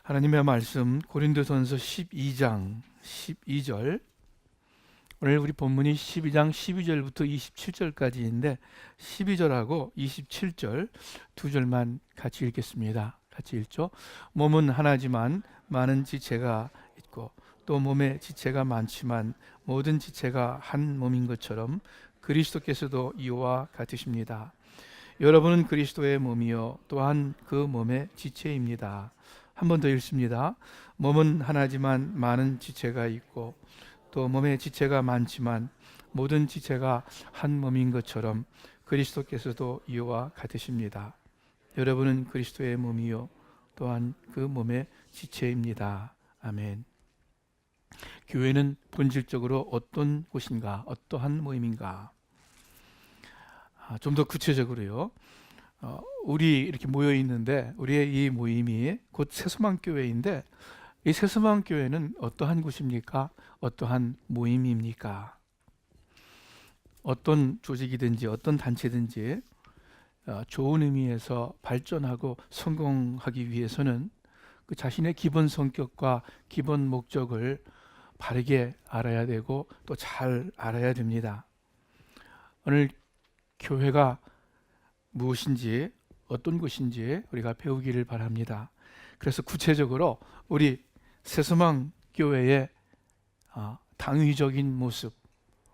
하나님의 말씀 고린도전서 12장 12절, 오늘 우리 본문이 12장 12절부터 27절까지인데 12절하고 27절 두 절만 같이 읽겠습니다. 같이 읽죠. 몸은 하나지만 많은 지체가 있고 또 몸에 지체가 많지만 모든 지체가 한 몸인 것처럼 그리스도께서도 이와 같으십니다. 여러분은 그리스도의 몸이요 또한 그 몸의 지체입니다. 한 번 더 읽습니다. 몸은 하나지만 많은 지체가 있고 또 몸의 지체가 많지만 모든 지체가 한 몸인 것처럼 그리스도께서도 이와 같으십니다. 여러분은 그리스도의 몸이요 또한 그 몸의 지체입니다. 아멘. 교회는 본질적으로 어떤 곳인가, 어떠한 모임인가? 좀 더 구체적으로요. 우리 이렇게 모여 있는데 우리의 이 모임이 곧 새소망교회인데 이 새소망교회는 어떠한 곳입니까? 어떠한 모임입니까? 어떤 조직이든지 어떤 단체든지 좋은 의미에서 발전하고 성공하기 위해서는 그 자신의 기본 성격과 기본 목적을 바르게 알아야 되고 또 잘 알아야 됩니다. 오늘 교회가 무엇인지 어떤 곳인지 우리가 배우기를 바랍니다. 그래서 구체적으로 우리 새소망 교회의 당위적인 모습,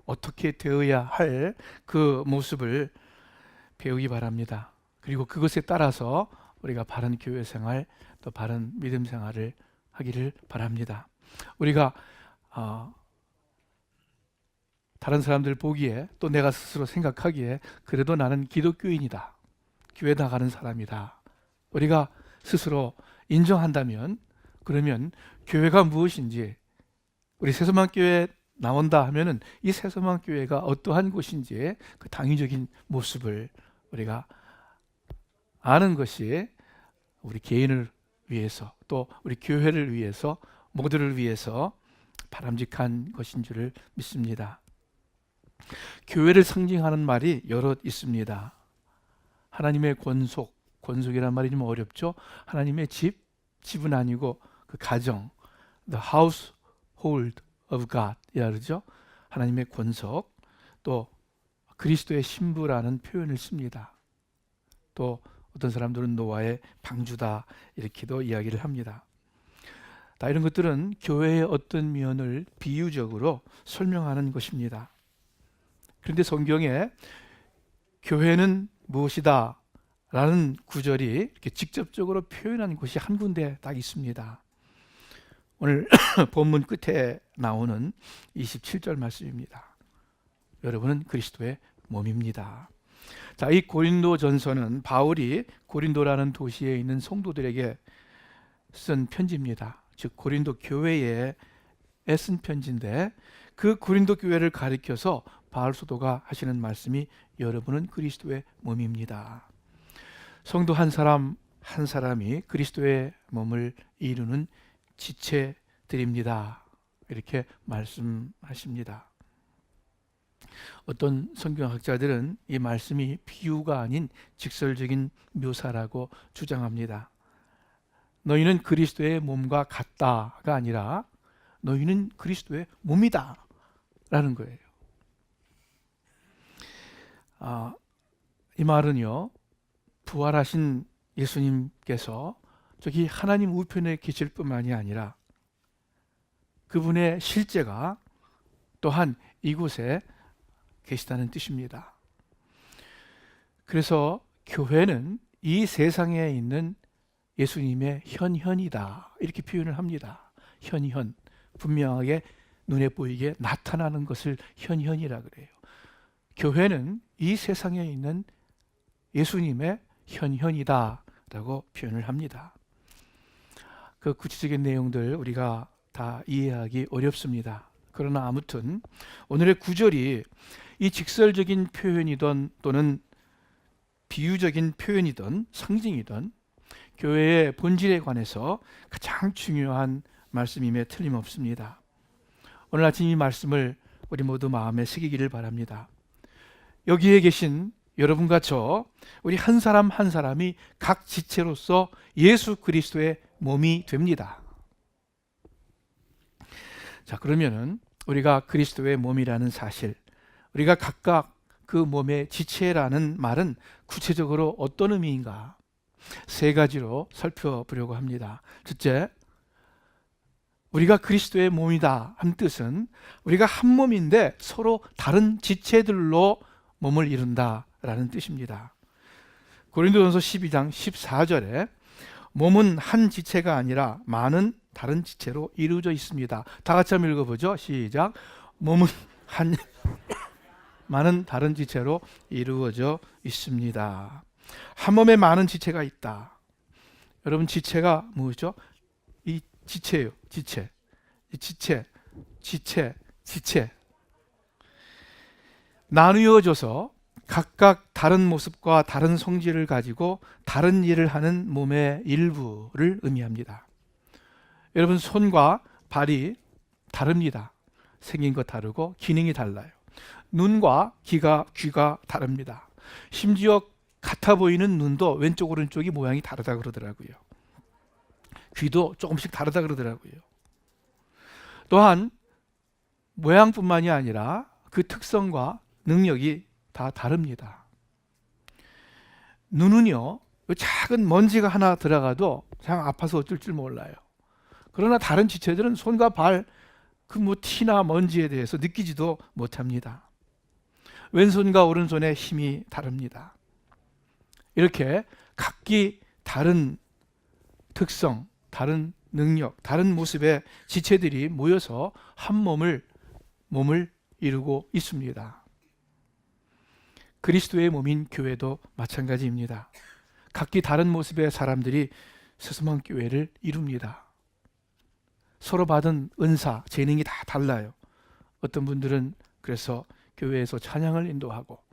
어떻게 되어야 할 그 모습을 배우기 바랍니다. 그리고 그것에 따라서 우리가 바른 교회 생활, 또 바른 믿음 생활을 하기를 바랍니다. 우리가 다른 사람들 보기에 또 내가 스스로 생각하기에 그래도 나는 기독교인이다, 교회 나가는 사람이다, 우리가 스스로 인정한다면 그러면 교회가 무엇인지, 우리 새소망교회 나온다 하면은 이 새소망교회가 어떠한 곳인지 그 당위적인 모습을 우리가 아는 것이 우리 개인을 위해서 또 우리 교회를 위해서 모두를 위해서 바람직한 것인 줄을 믿습니다. 교회를 상징하는 말이 여럿 있습니다. 하나님의 권속, 권속이란 말이 좀 어렵죠. 하나님의 집, 집은 아니고 그 가정, the household of God 이라 그러죠. 하나님의 권속, 또 그리스도의 신부라는 표현을 씁니다. 또 어떤 사람들은 노아의 방주다 이렇게도 이야기를 합니다. 다 이런 것들은 교회의 어떤 면을 비유적으로 설명하는 것입니다. 그런데 성경에 교회는 무엇이다 라는 구절이 이렇게 직접적으로 표현한 곳이 한 군데 딱 있습니다. 오늘 본문 끝에 나오는 27절 말씀입니다. 여러분은 그리스도의 몸입니다. 자, 이 고린도전서는 바울이 고린도라는 도시에 있는 성도들에게 쓴 편지입니다. 즉 고린도 교회에 쓴 편지인데 그 고린도 교회를 가리켜서 바울 사도가 하시는 말씀이 여러분은 그리스도의 몸입니다. 성도 한 사람 한 사람이 그리스도의 몸을 이루는 지체들입니다. 이렇게 말씀하십니다. 어떤 성경학자들은 이 말씀이 비유가 아닌 직설적인 묘사라고 주장합니다. 너희는 그리스도의 몸과 같다가 아니라 너희는 그리스도의 몸이다 라는 거예요. 이 말은요, 부활하신 예수님께서 저기 하나님 우편에 계실 뿐만이 아니라 그분의 실제가 또한 이곳에 계시다는 뜻입니다. 그래서 교회는 이 세상에 있는 예수님의 현현이다 이렇게 표현을 합니다. 현현, 분명하게 눈에 보이게 나타나는 것을 현현이라 그래요. 교회는 이 세상에 있는 예수님의 현현이다 라고 표현을 합니다. 그 구체적인 내용들 우리가 다 이해하기 어렵습니다. 그러나 아무튼 오늘의 구절이 이 직설적인 표현이든 또는 비유적인 표현이든 상징이든 교회의 본질에 관해서 가장 중요한 말씀임에 틀림없습니다. 오늘 아침 이 말씀을 우리 모두 마음에 새기기를 바랍니다. 여기에 계신 여러분과 저, 우리 한 사람 한 사람이 각 지체로서 예수 그리스도의 몸이 됩니다. 자, 그러면은 우리가 그리스도의 몸이라는 사실, 우리가 각각 그 몸의 지체라는 말은 구체적으로 어떤 의미인가? 세 가지로 살펴보려고 합니다. 첫째, 우리가 그리스도의 몸이다 한 뜻은 우리가 한 몸인데 서로 다른 지체들로 몸을 이룬다라는 뜻입니다. 고린도전서 12장 14절에 몸은 한 지체가 아니라 많은 다른 지체로 이루어져 있습니다. 다 같이 한번 읽어보죠. 시작. 몸은 많은 다른 지체로 이루어져 있습니다. 한 몸에 많은 지체가 있다. 여러분, 지체가 뭐죠? 이 지체예요. 지체. 이 지체. 나누어져서 각각 다른 모습과 다른 성질을 가지고 다른 일을 하는 몸의 일부를 의미합니다. 여러분, 손과 발이 다릅니다. 생긴 것 다르고 기능이 달라요. 눈과 귀가 다릅니다. 심지어 같아 보이는 눈도 왼쪽 오른쪽이 모양이 다르다 그러더라고요. 귀도 조금씩 다르다 그러더라고요. 또한 모양뿐만이 아니라 그 특성과 능력이 다 다릅니다. 눈은요, 작은 먼지가 하나 들어가도 그냥 아파서 어쩔 줄 몰라요. 그러나 다른 지체들은 손과 발, 그 티나 먼지에 대해서 느끼지도 못합니다. 왼손과 오른손의 힘이 다릅니다. 이렇게 각기 다른 특성, 다른 능력, 다른 모습의 지체들이 모여서 한 몸을 이루고 있습니다. 그리스도의 몸인 교회도 마찬가지입니다. 각기 다른 모습의 사람들이 세수만 교회를 이룹니다. 서로 받은 은사, 재능이 다 달라요. 어떤 분들은 그래서 교회에서 찬양을 인도하고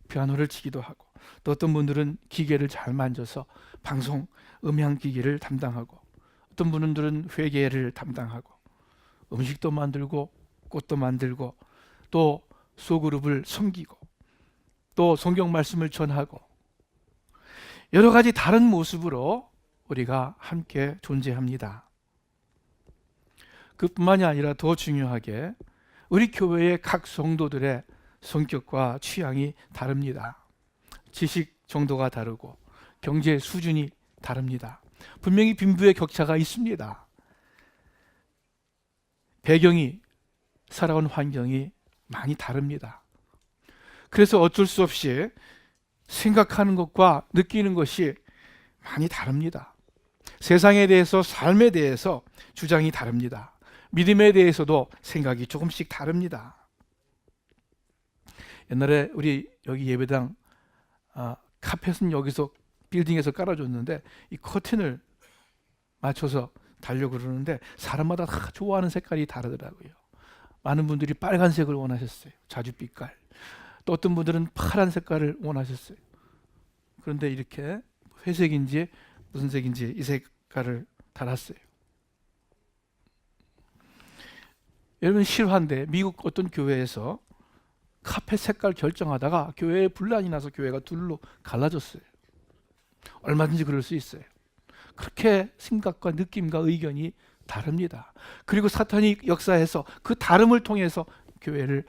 피아노를 치기도 하고, 또 어떤 분들은 기계를 잘 만져서 방송, 음향 기계를 담당하고, 어떤 분들은 회계를 담당하고, 음식도 만들고 꽃도 만들고, 또 소그룹을 섬기고, 또 성경 말씀을 전하고, 여러 가지 다른 모습으로 우리가 함께 존재합니다. 그뿐만이 아니라 더 중요하게 우리 교회의 각 성도들의 성격과 취향이 다릅니다. 지식 정도가 다르고 경제 수준이 다릅니다. 분명히 빈부의 격차가 있습니다. 배경이, 살아온 환경이 많이 다릅니다. 그래서 어쩔 수 없이 생각하는 것과 느끼는 것이 많이 다릅니다. 세상에 대해서, 삶에 대해서 주장이 다릅니다. 믿음에 대해서도 생각이 조금씩 다릅니다. 옛날에 우리 여기 예배당 카펫은 여기서 빌딩에서 깔아줬는데 이 커튼을 맞춰서 달려고 그러는데 사람마다 다 좋아하는 색깔이 다르더라고요. 많은 분들이 빨간색을 원하셨어요. 자줏빛깔. 또 어떤 분들은 파란 색깔을 원하셨어요. 그런데 이렇게 회색인지 무슨 색인지 이 색깔을 달았어요. 여러분, 실화인데 미국 어떤 교회에서 카펫 색깔 결정하다가 교회에 분란이 나서 교회가 둘로 갈라졌어요. 얼마든지 그럴 수 있어요. 그렇게 생각과 느낌과 의견이 다릅니다. 그리고 사탄이 역사해서 그 다름을 통해서 교회를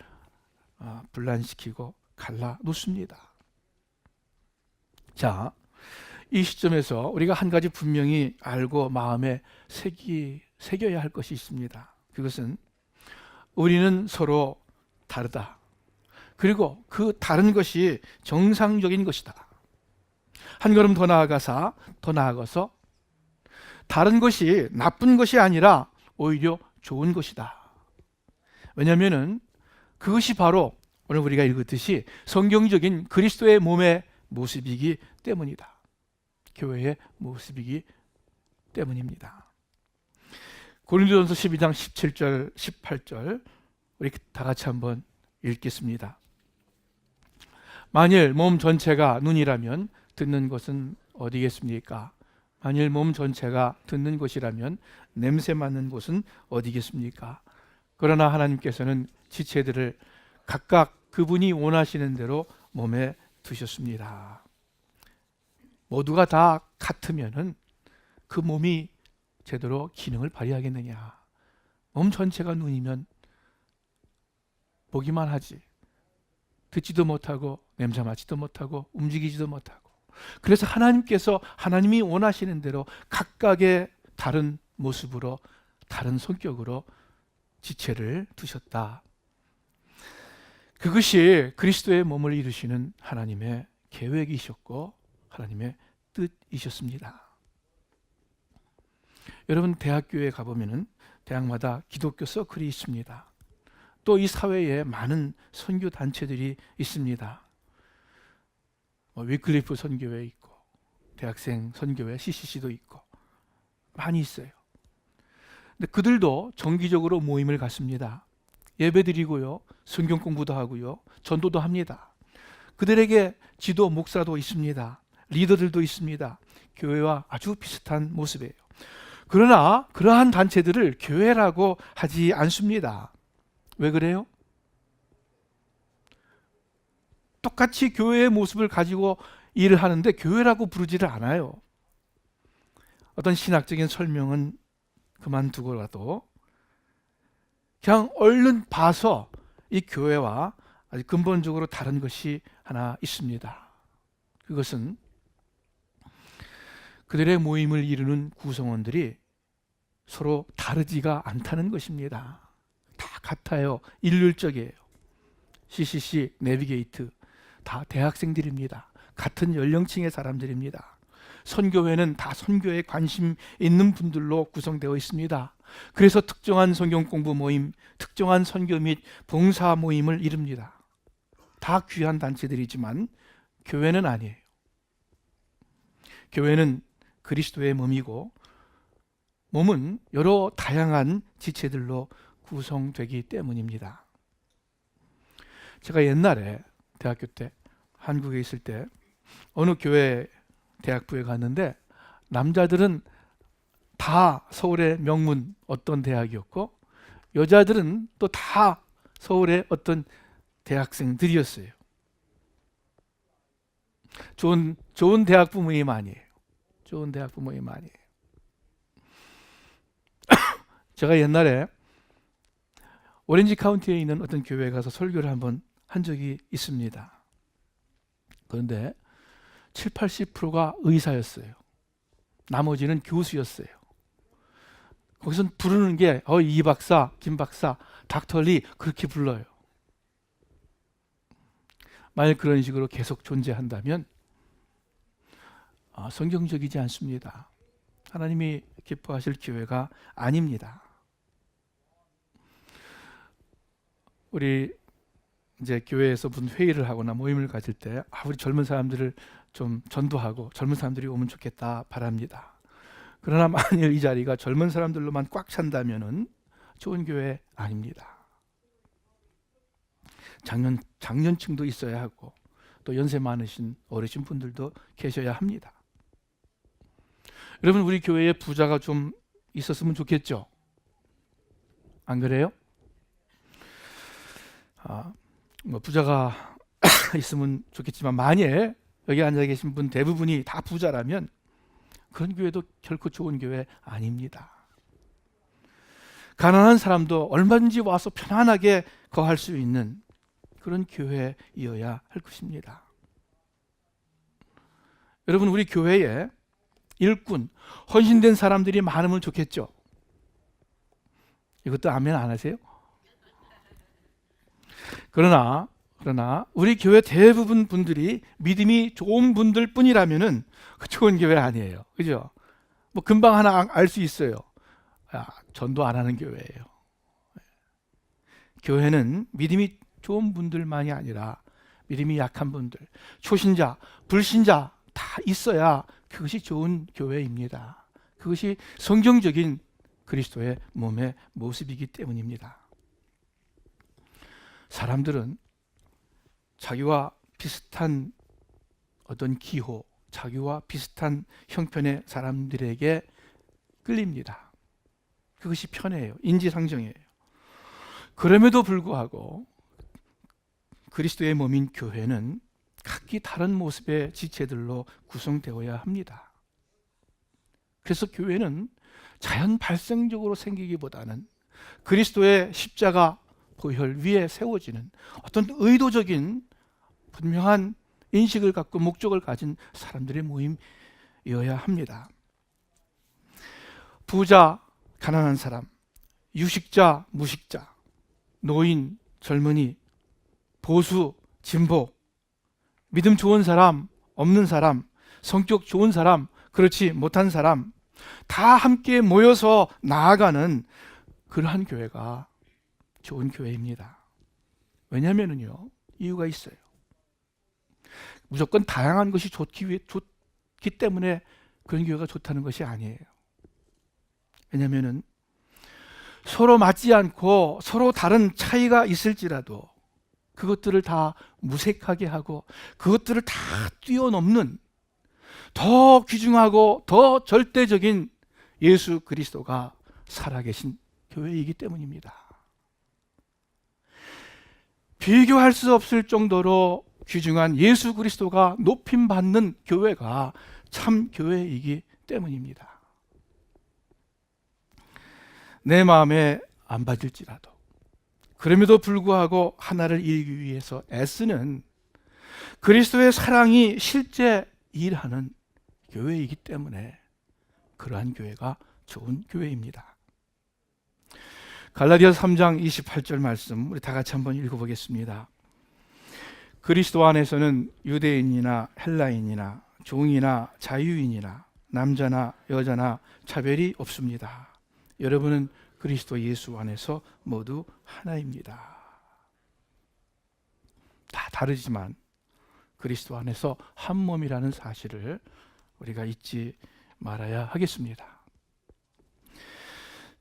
분란시키고 갈라 놓습니다. 자, 이 시점에서 우리가 한 가지 분명히 알고 마음에 새겨야 할 것이 있습니다. 그것은 우리는 서로 다르다. 그리고 그 다른 것이 정상적인 것이다. 한 걸음 더 나아가서 다른 것이 나쁜 것이 아니라 오히려 좋은 것이다. 왜냐하면 그것이 바로 오늘 우리가 읽었듯이 성경적인 그리스도의 몸의 모습이기 때문이다. 교회의 모습이기 때문입니다. 고린도전서 12장 17절, 18절 우리 다 같이 한번 읽겠습니다. 만일 몸 전체가 눈이라면 듣는 것은 어디겠습니까? 만일 몸 전체가 듣는 것이라면 냄새 맡는 곳은 어디겠습니까? 그러나 하나님께서는 지체들을 각각 그분이 원하시는 대로 몸에 두셨습니다. 모두가 다 같으면은 그 몸이 제대로 기능을 발휘하겠느냐. 몸 전체가 눈이면 보기만 하지 듣지도 못하고 냄새 맡지도 못하고 움직이지도 못하고. 그래서 하나님께서 하나님이 원하시는 대로 각각의 다른 모습으로 다른 성격으로 지체를 두셨다. 그것이 그리스도의 몸을 이루시는 하나님의 계획이셨고 하나님의 뜻이셨습니다. 여러분, 대학교에 가보면 대학마다 기독교 서클이 있습니다. 또 이 사회에 많은 선교 단체들이 있습니다. 위클리프 선교회 있고 대학생 선교회 CCC도 있고 많이 있어요. 근데 그들도 정기적으로 모임을 갖습니다. 예배드리고요, 성경 공부도 하고요, 전도도 합니다. 그들에게 지도 목사도 있습니다. 리더들도 있습니다. 교회와 아주 비슷한 모습이에요. 그러나 그러한 단체들을 교회라고 하지 않습니다. 왜 그래요? 똑같이 교회의 모습을 가지고 일을 하는데 교회라고 부르지를 않아요. 어떤 신학적인 설명은 그만두고라도 그냥 얼른 봐서 이 교회와 아주 근본적으로 다른 것이 하나 있습니다. 그것은 그들의 모임을 이루는 구성원들이 서로 다르지가 않다는 것입니다. 다 같아요. 일률적이에요. CCC, 내비게이트 다 대학생들입니다. 같은 연령층의 사람들입니다. 선교회는 다 선교에 관심 있는 분들로 구성되어 있습니다. 그래서 특정한 성경 공부 모임, 특정한 선교 및 봉사 모임을 이룹니다. 다 귀한 단체들이지만 교회는 아니에요. 교회는 그리스도의 몸이고 몸은 여러 다양한 지체들로 구성되기 때문입니다. 제가 옛날에 대학교 때 한국에 있을 때 어느 교회 대학부에 갔는데 남자들은 다 서울의 명문 어떤 대학이었고 여자들은 또 다 서울의 어떤 대학생들이었어요. 좋은 대학부 모임 아니에요. 좋은 대학부 모임 아니에요. 제가 옛날에 오렌지 카운티에 있는 어떤 교회에 가서 설교를 한번 한 적이 있습니다. 그런데 70~80%가 의사였어요. 나머지는 교수였어요. 거기서 부르는 게 이 박사, 김 박사, 닥터리 그렇게 불러요. 만약 그런 식으로 계속 존재한다면 성경적이지 않습니다. 하나님이 기뻐하실 교회가 아닙니다. 우리 이제 교회에서 무슨 회의를 하거나 모임을 가질 때 우리 젊은 사람들을 좀 전도하고 젊은 사람들이 오면 좋겠다 바랍니다. 그러나 만일 이 자리가 젊은 사람들로만 꽉 찬다면은 좋은 교회 아닙니다. 장년층도 있어야 하고 또 연세 많으신 어르신 분들도 계셔야 합니다. 여러분, 우리 교회에 부자가 좀 있었으면 좋겠죠? 안 그래요? 부자가 있으면 좋겠지만 만일 여기 앉아 계신 분 대부분이 다 부자라면 그런 교회도 결코 좋은 교회 아닙니다. 가난한 사람도 얼마든지 와서 편안하게 거할 수 있는 그런 교회이어야 할 것입니다. 여러분, 우리 교회에 일꾼, 헌신된 사람들이 많으면 좋겠죠? 이것도 아멘 안 하세요? 그러나 우리 교회 대부분 분들이 믿음이 좋은 분들 뿐이라면은 좋은 교회 아니에요. 그죠? 뭐 금방 하나 알 수 있어요. 전도 안 하는 교회예요. 교회는 믿음이 좋은 분들만이 아니라 믿음이 약한 분들, 초신자, 불신자 다 있어야 그것이 좋은 교회입니다. 그것이 성경적인 그리스도의 몸의 모습이기 때문입니다. 사람들은 자기와 비슷한 어떤 기호, 자기와 비슷한 형편의 사람들에게 끌립니다. 그것이 편해요. 인지상정이에요. 그럼에도 불구하고 그리스도의 몸인 교회는 각기 다른 모습의 지체들로 구성되어야 합니다. 그래서 교회는 자연 발생적으로 생기기보다는 그리스도의 십자가 보혈 위에 세워지는 어떤 의도적인 분명한 인식을 갖고 목적을 가진 사람들의 모임이어야 합니다. 부자, 가난한 사람, 유식자, 무식자, 노인, 젊은이, 보수, 진보, 믿음 좋은 사람, 없는 사람, 성격 좋은 사람, 그렇지 못한 사람 다 함께 모여서 나아가는 그러한 교회가 좋은 교회입니다. 왜냐하면요, 이유가 있어요. 무조건 다양한 것이 좋기 때문에 그런 교회가 좋다는 것이 아니에요. 왜냐하면 서로 맞지 않고 서로 다른 차이가 있을지라도 그것들을 다 무색하게 하고 그것들을 다 뛰어넘는 더 귀중하고 더 절대적인 예수 그리스도가 살아계신 교회이기 때문입니다. 비교할 수 없을 정도로 귀중한 예수 그리스도가 높임받는 교회가 참 교회이기 때문입니다. 내 마음에 안 받을지라도 그럼에도 불구하고 하나를 이루기 위해서 애쓰는 그리스도의 사랑이 실제 일하는 교회이기 때문에 그러한 교회가 좋은 교회입니다. 갈라디아서 3장 28절 말씀 우리 다 같이 한번 읽어보겠습니다. 그리스도 안에서는 유대인이나 헬라인이나 종이나 자유인이나 남자나 여자나 차별이 없습니다. 여러분은 그리스도 예수 안에서 모두 하나입니다. 다 다르지만 그리스도 안에서 한 몸이라는 사실을 우리가 잊지 말아야 하겠습니다.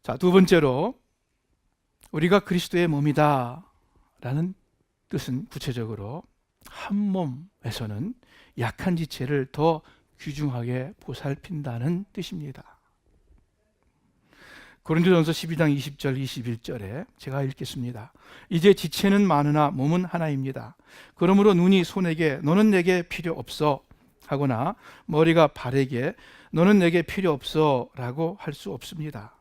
자, 두 번째로 우리가 그리스도의 몸이다 라는 뜻은 구체적으로 한 몸에서는 약한 지체를 더 귀중하게 보살핀다는 뜻입니다. 고린도전서 12장 20절 21절에 제가 읽겠습니다. 이제 지체는 많으나 몸은 하나입니다. 그러므로 눈이 손에게 너는 내게 필요 없어 하거나 머리가 발에게 너는 내게 필요 없어 라고 할 수 없습니다.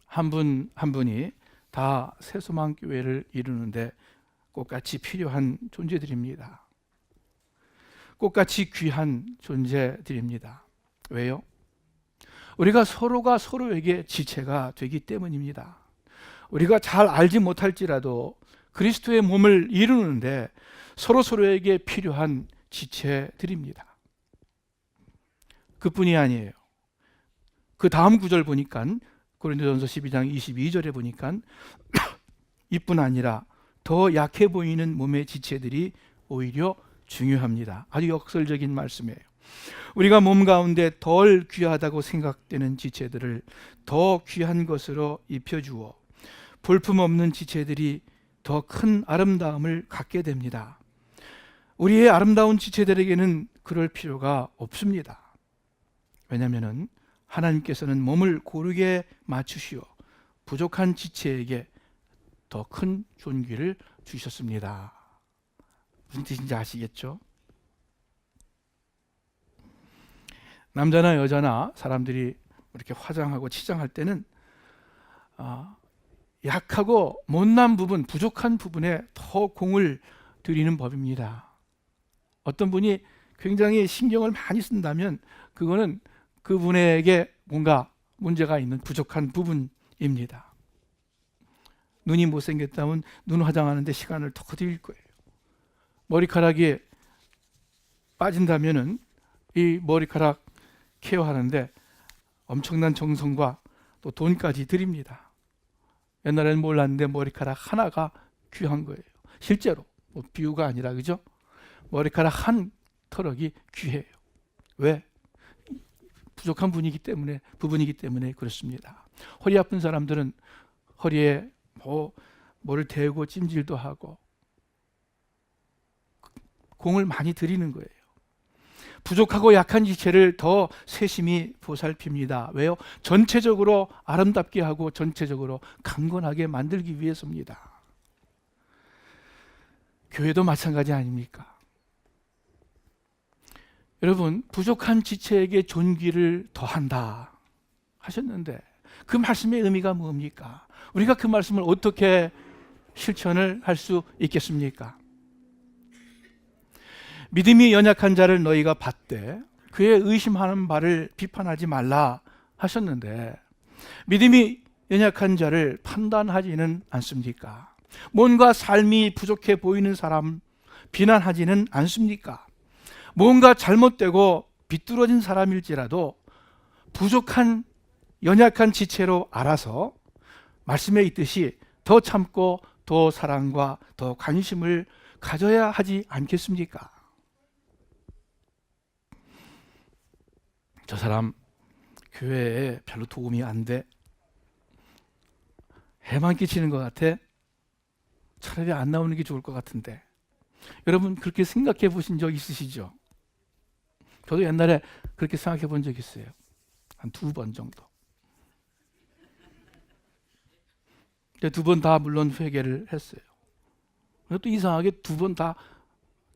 한 분 한 분이 다 새소망교회를 이루는데 꽃같이 필요한 존재들입니다. 꽃같이 귀한 존재들입니다. 왜요? 우리가 서로가 서로에게 지체가 되기 때문입니다. 우리가 잘 알지 못할지라도 그리스도의 몸을 이루는데 서로에게 필요한 지체들입니다. 그뿐이 아니에요. 그 다음 구절 보니까 고린도전서 12장 22절에 보니까 이뿐 아니라 더 약해 보이는 몸의 지체들이 오히려 중요합니다. 아주 역설적인 말씀이에요. 우리가 몸 가운데 덜 귀하다고 생각되는 지체들을 더 귀한 것으로 입혀주어 볼품없는 지체들이 더 큰 아름다움을 갖게 됩니다. 우리의 아름다운 지체들에게는 그럴 필요가 없습니다. 왜냐하면 하나님께서는 몸을 고르게 맞추시어 부족한 지체에게 더 큰 존귀를 주셨습니다. 무슨 뜻인지 아시겠죠? 남자나 여자나 사람들이 이렇게 화장하고 치장할 때는 약하고 못난 부분, 부족한 부분에 더 공을 들이는 법입니다. 어떤 분이 굉장히 신경을 많이 쓴다면 그거는 그분에게 뭔가 문제가 있는 부족한 부분입니다. 눈이 못생겼다면 눈 화장하는데 시간을 더 들일 거예요. 머리카락이 빠진다면은 이 머리카락 케어하는데 엄청난 정성과 또 돈까지 들입니다. 옛날에는 몰랐는데 머리카락 하나가 귀한 거예요. 실제로 뭐 비유가 아니라, 그죠? 머리카락 한 터럭이 귀해요. 왜? 부족한 부분이기 때문에 그렇습니다. 허리 아픈 사람들은 허리에 뭐를 대고 찜질도 하고 공을 많이 들이는 거예요. 부족하고 약한 지체를 더 세심히 보살핍니다. 왜요? 전체적으로 아름답게 하고 전체적으로 강건하게 만들기 위해서입니다. 교회도 마찬가지 아닙니까? 여러분, 부족한 지체에게 존귀를 더한다. 하셨는데 그 말씀의 의미가 뭡니까? 우리가 그 말씀을 어떻게 실천을 할 수 있겠습니까? 믿음이 연약한 자를 너희가 받되 그의 의심하는 바를 비판하지 말라 하셨는데 믿음이 연약한 자를 판단하지는 않습니까? 뭔가 삶이 부족해 보이는 사람 비난하지는 않습니까? 뭔가 잘못되고 비뚤어진 사람일지라도 부족한 연약한 지체로 알아서 말씀에 있듯이 더 참고 더 사랑과 더 관심을 가져야 하지 않겠습니까? 저 사람 교회에 별로 도움이 안 돼. 해만 끼치는 것 같아. 차라리 안 나오는 게 좋을 것 같은데. 여러분 그렇게 생각해 보신 적 있으시죠? 저도 옛날에 그렇게 생각해 본 적 있어요. 한 2번 정도. 근데 2번 다 물론 회개를 했어요. 또 이상하게 2번 다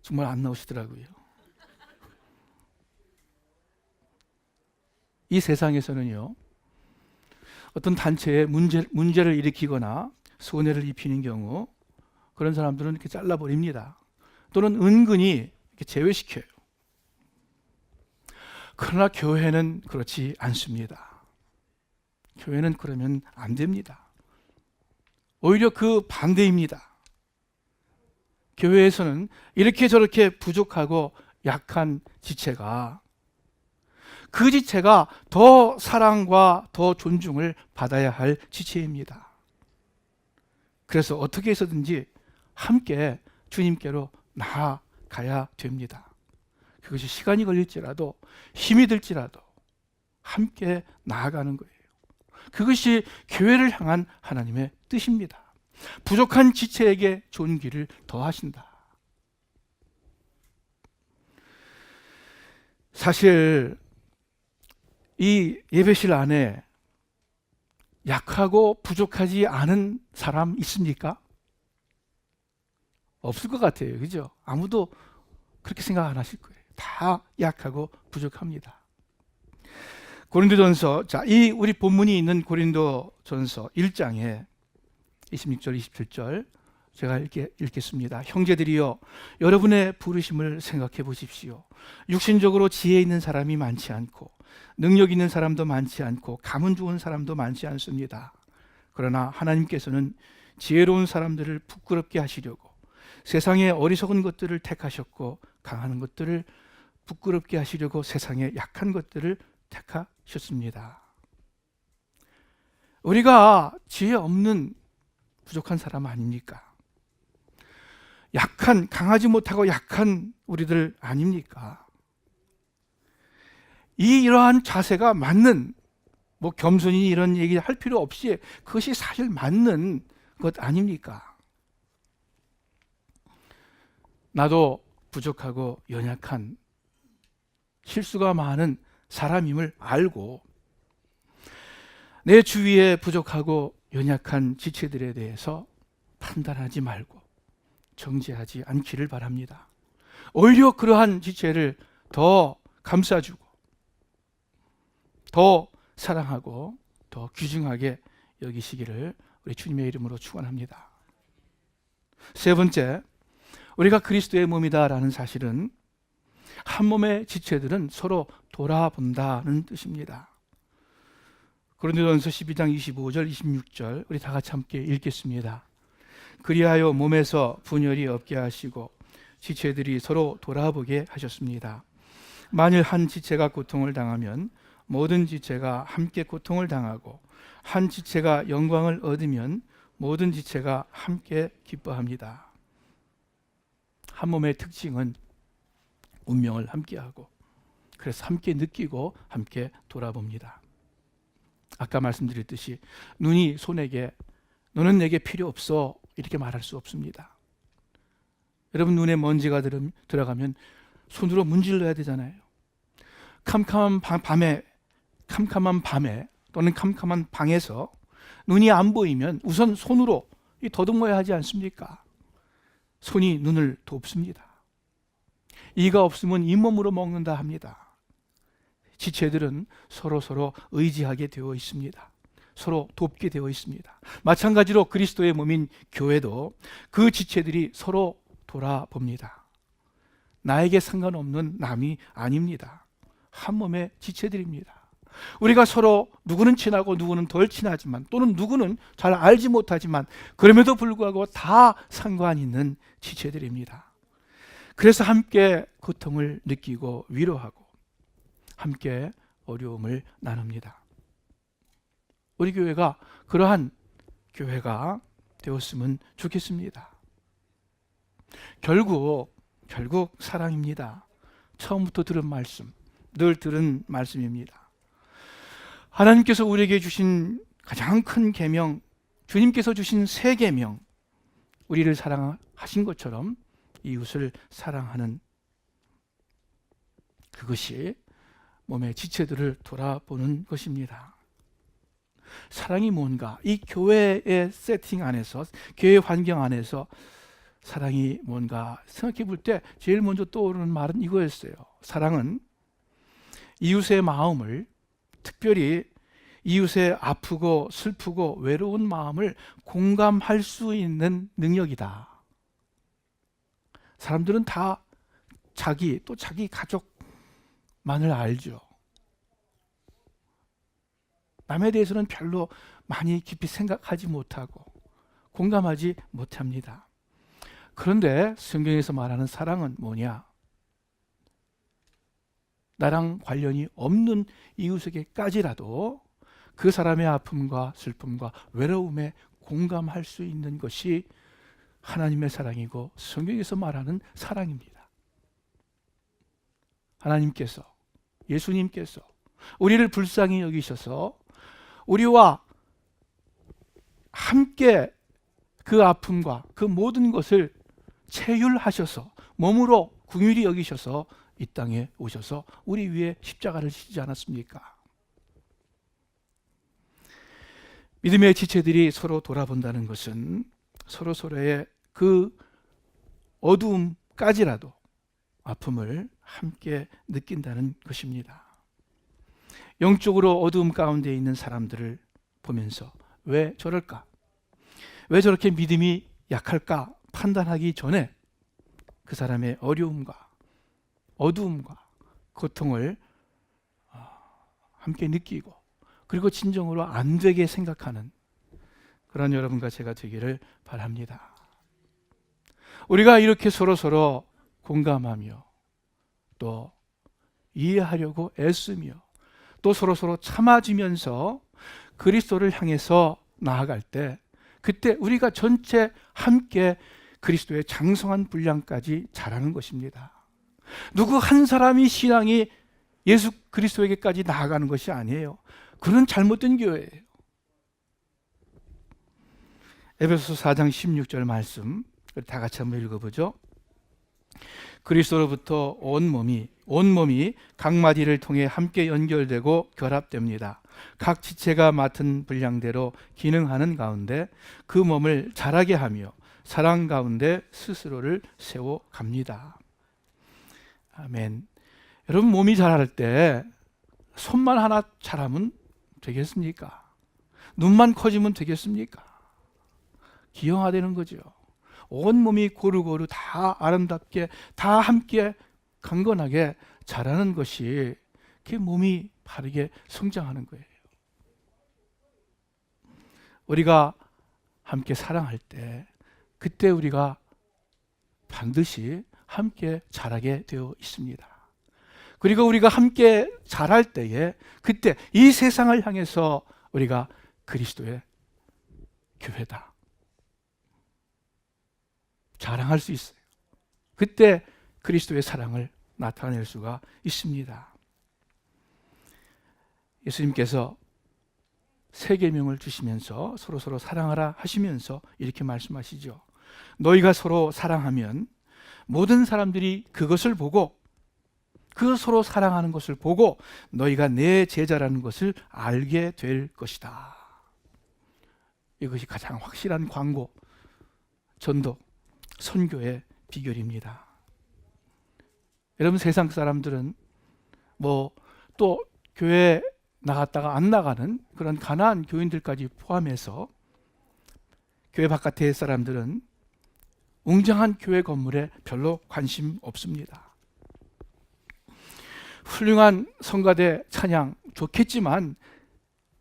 정말 안 나오시더라고요. 이 세상에서는요, 어떤 단체에 문제를 일으키거나 손해를 입히는 경우 그런 사람들은 이렇게 잘라버립니다. 또는 은근히 이렇게 제외시켜요. 그러나 교회는 그렇지 않습니다. 교회는 그러면 안 됩니다. 오히려 그 반대입니다. 교회에서는 이렇게 저렇게 부족하고 약한 지체가 그 지체가 더 사랑과 더 존중을 받아야 할 지체입니다. 그래서 어떻게 해서든지 함께 주님께로 나아가야 됩니다. 그것이 시간이 걸릴지라도 힘이 들지라도 함께 나아가는 거예요. 그것이 교회를 향한 하나님의 뜻입니다. 부족한 지체에게 존귀를 더하신다. 사실 이 예배실 안에 약하고 부족하지 않은 사람 있습니까? 없을 것 같아요. 그죠? 아무도 그렇게 생각 안 하실 거예요. 다 약하고 부족합니다. 고린도전서, 이 우리 본문이 있는 고린도전서 1장에 26절, 27절 제가 읽겠습니다. 형제들이여, 여러분의 부르심을 생각해 보십시오. 육신적으로 지혜 있는 사람이 많지 않고 능력 있는 사람도 많지 않고 가문 좋은 사람도 많지 않습니다. 그러나 하나님께서는 지혜로운 사람들을 부끄럽게 하시려고 세상의 어리석은 것들을 택하셨고 강한 것들을 부끄럽게 하시려고 세상의 약한 것들을 택하셨습니다. 우리가 지혜 없는 부족한 사람 아닙니까? 약한, 강하지 못하고 약한 우리들 아닙니까? 이러한 자세가 맞는, 겸손이 이런 얘기 할 필요 없이 그것이 사실 맞는 것 아닙니까? 나도 부족하고 연약한 실수가 많은 사람임을 알고 내 주위에 부족하고 연약한 지체들에 대해서 판단하지 말고 정죄하지 않기를 바랍니다. 오히려 그러한 지체를 더 감싸주고 더 사랑하고 더 귀중하게 여기시기를 우리 주님의 이름으로 축원합니다. 세 번째, 우리가 그리스도의 몸이다라는 사실은 한 몸의 지체들은 서로 돌아본다는 뜻입니다. 고린도전서 12장 25절 26절 우리 다 같이 함께 읽겠습니다. 그리하여 몸에서 분열이 없게 하시고 지체들이 서로 돌아보게 하셨습니다. 만일 한 지체가 고통을 당하면 모든 지체가 함께 고통을 당하고 한 지체가 영광을 얻으면 모든 지체가 함께 기뻐합니다. 한 몸의 특징은 운명을 함께하고 그래서 함께 느끼고 함께 돌아봅니다. 아까 말씀드렸듯이 눈이 손에게 너는 내게 필요 없어 이렇게 말할 수 없습니다. 여러분 눈에 먼지가 들어가면 손으로 문질러야 되잖아요. 캄캄한 밤에 또는 캄캄한 방에서 눈이 안 보이면 우선 손으로 더듬어야 하지 않습니까? 손이 눈을 돕습니다. 이가 없으면 잇몸으로 먹는다 합니다. 지체들은 서로 의지하게 되어 있습니다. 서로 돕게 되어 있습니다. 마찬가지로 그리스도의 몸인 교회도 그 지체들이 서로 돌아봅니다. 나에게 상관없는 남이 아닙니다. 한 몸의 지체들입니다. 우리가 서로 누구는 친하고 누구는 덜 친하지만, 또는 누구는 잘 알지 못하지만, 그럼에도 불구하고 다 상관 있는 지체들입니다. 그래서 함께 고통을 느끼고 위로하고 함께 어려움을 나눕니다. 우리 교회가 그러한 교회가 되었으면 좋겠습니다. 결국 사랑입니다. 처음부터 들은 말씀, 늘 들은 말씀입니다. 하나님께서 우리에게 주신 가장 큰 계명, 주님께서 주신 새 계명, 우리를 사랑하신 것처럼 이웃을 사랑하는, 그것이 몸의 지체들을 돌아보는 것입니다. 사랑이 뭔가, 이 교회의 세팅 안에서, 교회 환경 안에서 사랑이 뭔가 생각해 볼 때 제일 먼저 떠오르는 말은 이거였어요. 사랑은 이웃의 마음을, 특별히 이웃의 아프고 슬프고 외로운 마음을 공감할 수 있는 능력이다. 사람들은 다 자기 가족만을 알죠. 남에 대해서는 별로 많이 깊이 생각하지 못하고 공감하지 못합니다. 그런데 성경에서 말하는 사랑은 뭐냐? 나랑 관련이 없는 이웃에게까지라도 그 사람의 아픔과 슬픔과 외로움에 공감할 수 있는 것이 하나님의 사랑이고 성경에서 말하는 사랑입니다. 하나님께서, 예수님께서 우리를 불쌍히 여기셔서 우리와 함께 그 아픔과 그 모든 것을 체휼하셔서 몸으로 긍휼히 여기셔서 이 땅에 오셔서 우리 위에 십자가를 지시지 않았습니까? 믿음의 지체들이 서로 돌아본다는 것은 서로의 그 어두움까지라도 아픔을 함께 느낀다는 것입니다. 영적으로 어두움 가운데 있는 사람들을 보면서 왜 저럴까? 왜 저렇게 믿음이 약할까? 판단하기 전에 그 사람의 어려움과 어두움과 고통을 함께 느끼고, 그리고 진정으로 안 되게 생각하는 그런 여러분과 제가 되기를 바랍니다. 우리가 이렇게 서로 공감하며 또 이해하려고 애쓰며 또 서로 참아주면서 그리스도를 향해서 나아갈 때, 그때 우리가 전체 함께 그리스도의 장성한 분량까지 자라는 것입니다. 누구 한 사람이 신앙이 예수 그리스도에게까지 나아가는 것이 아니에요. 그런 잘못된 교회예요. 에베소서 4장 16절 말씀 다 같이 한번 읽어보죠. 그리스도로부터 온 몸이 각 마디를 통해 함께 연결되고 결합됩니다. 각 지체가 맡은 분량대로 기능하는 가운데 그 몸을 자라게 하며 사랑 가운데 스스로를 세워갑니다. 아멘. 여러분, 몸이 자랄 때 손만 하나 자라면 되겠습니까? 눈만 커지면 되겠습니까? 기형화되는 거죠. 온 몸이 고루고루 다 아름답게 다 함께 강건하게 자라는 것이 그 몸이 바르게 성장하는 거예요. 우리가 함께 사랑할 때, 그때 우리가 반드시 함께 자라게 되어 있습니다. 그리고 우리가 함께 자랄 때에, 그때 이 세상을 향해서 우리가 그리스도의 교회다 자랑할 수 있어요. 그때 그리스도의 사랑을 나타낼 수가 있습니다. 예수님께서 새 계명을 주시면서 서로 사랑하라 하시면서 이렇게 말씀하시죠. 너희가 서로 사랑하면 모든 사람들이 그것을 보고, 그 서로 사랑하는 것을 보고 너희가 내 제자라는 것을 알게 될 것이다. 이것이 가장 확실한 광고, 전도, 선교의 비결입니다. 여러분, 세상 사람들은 또 교회 나갔다가 안 나가는 그런 가난한 교인들까지 포함해서 교회 바깥의 사람들은 웅장한 교회 건물에 별로 관심 없습니다. 훌륭한 성가대 찬양 좋겠지만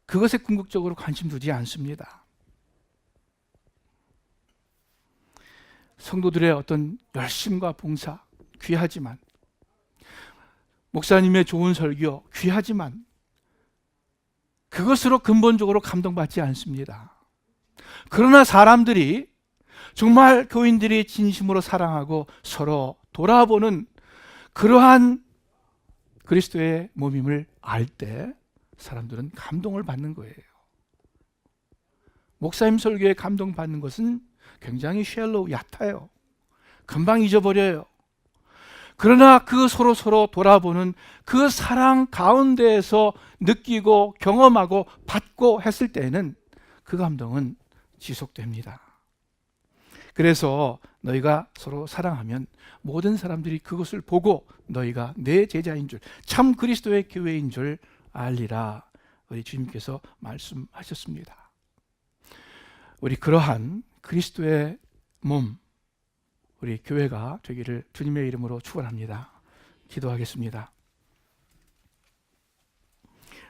그것에 궁극적으로 관심 두지 않습니다. 성도들의 어떤 열심과 봉사 귀하지만, 목사님의 좋은 설교 귀하지만 그것으로 근본적으로 감동받지 않습니다. 그러나 사람들이 정말 교인들이 진심으로 사랑하고 서로 돌아보는 그러한 그리스도의 몸임을 알 때 사람들은 감동을 받는 거예요. 목사님 설교에 감동받는 것은 굉장히 쉘로우, 얕아요. 금방 잊어버려요. 그러나 그 서로 돌아보는 그 사랑 가운데에서 느끼고 경험하고 받고 했을 때에는 그 감동은 지속됩니다. 그래서 너희가 서로 사랑하면 모든 사람들이 그것을 보고 너희가 내 제자인 줄, 참 그리스도의 교회인 줄 알리라. 우리 주님께서 말씀하셨습니다. 우리 그러한 그리스도의 몸, 우리 교회가 되기를 주님의 이름으로 축원합니다. 기도하겠습니다.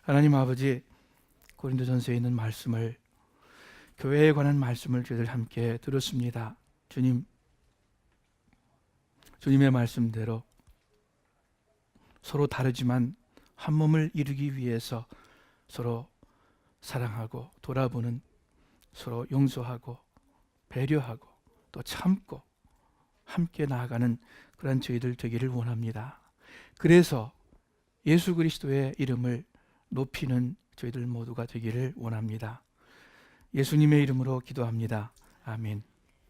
하나님 아버지, 고린도전서에 있는 말씀을, 교회에 관한 말씀을 저희들 함께 들었습니다. 주님, 주님의 말씀대로 서로 다르지만 한 몸을 이루기 위해서 서로 사랑하고 돌아보는, 서로 용서하고 배려하고 또 참고 함께 나아가는 그런 저희들 되기를 원합니다. 그래서 예수 그리스도의 이름을 높이는 저희들 모두가 되기를 원합니다. 예수님의 이름으로 기도합니다. 아멘.